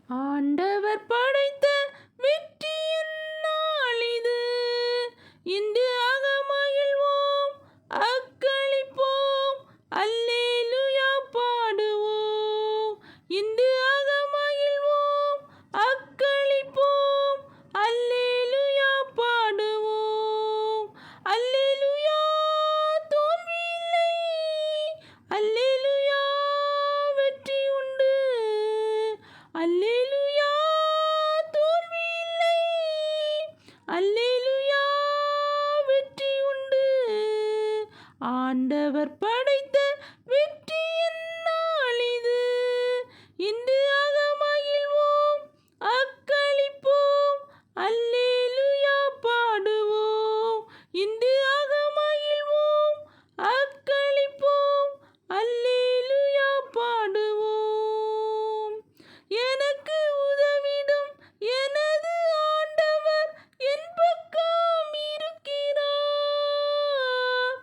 ஆண்டவர் படைத்த வெற்றியின் நாளிது, இன்று அகமகிழ்வோம், அக்களிப்போம், அல்லேலூயா பாடுவோம். இன்று அகமகிழ்வோம், அக்களிப்போம், அல்லேலூயா பாடுவோம். அல்லேலூயா, தோல்வி இல்லை, அல்லேலூயா, வெற்றி உண்டு. அல்லேலூயா, தோல்வி இல்லை, அல்லேலூயா, வெற்றி உண்டு. ஆண்டவர் படைத்த வெற்றியின் நாளிது, இன்று அகமகிழ்வோம், அக்களிப்போம், அல்லேலூயா பாடுவோம். இன்று அகமகிழ்வோம், அக்களிப்போம், அல்லேலூயா பாடுவோம். எனக்கு உதவிடும் எனது ஆண்டவர் என் பக்கம் இருக்கிறார்.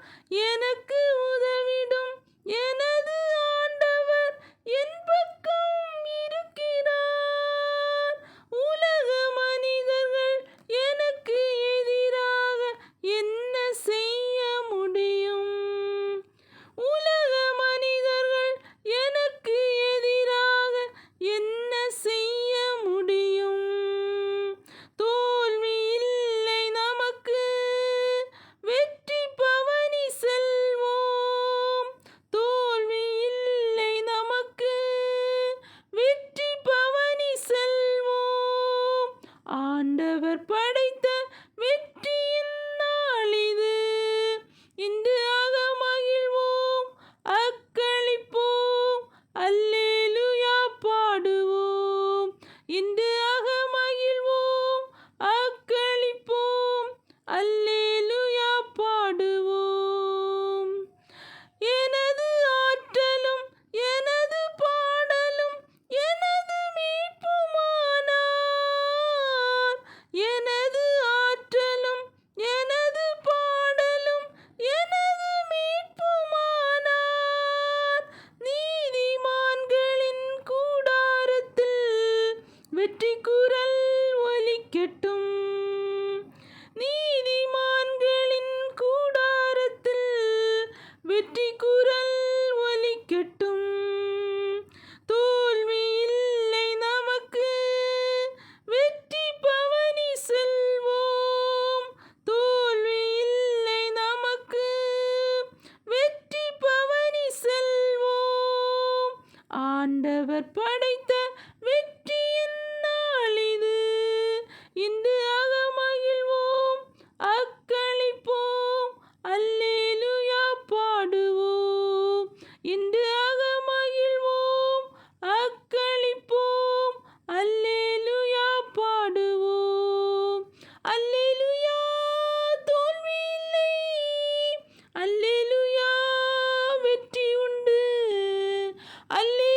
எனக்கு உதவிடும் எனது ஆண்டவர் என் பக்கம் இருக்கிறார். உலக மனிதர்கள் எனக்கு எதிராக என்ன செய்ய முடியும்? உலக மனிதர்கள் எனக்கு எதிராக என்ன செய்ய முடியும்? தோல்வி இல்லை நமக்கு, வெற்றி பவனி செல்வோம். தோல்வி இல்லை நமக்கு, வெற்றி பவனி செல்வோம். ஆண்டவர் படைத்த வெற்றியின் நாளிது, இன்று அகமகிழ்வோம், அக்களிப்போம், அல்லேலூயா பாடுவோம். இன்று அகமகிழ்வோம், அக்களிப்போம், அல்லேலூயா பாடுவோம். எனது ஆற்றலும் எனது பாடலும் எனது மீட்புமானார். எனது ஆற்றலும் எனது பாடலும் எனது மீட்புமானார். நீதிமான்களின் கூடாரத்தில் வெற்றி குரல் ஒலிக்கட்டும். நீதிமான்களின் கூடாரத்தில் வெற்றி குரல் ஒலிக்கட்டும். தோல்வி இல்லை நமக்கு, வெற்றி பவனி செல்வோம். தோல்வி இல்லை நமக்கு, வெற்றி பவனி செல்வோம். ஆண்டவர் படைத்த வெற்றியின் நாளிது, இன்று அகமகிழ்வோம், அக்களிப்போம், அல்லேலூயா பாடுவோம். இன்று அகமகிழ்வோம், அக்களிப்போம், அல்லேலூயா பாடுவோம். அல்லேலூயா, தோல்வி இல்லை, அல்லேலூயா, வெற்றி உண்டு. அல்லே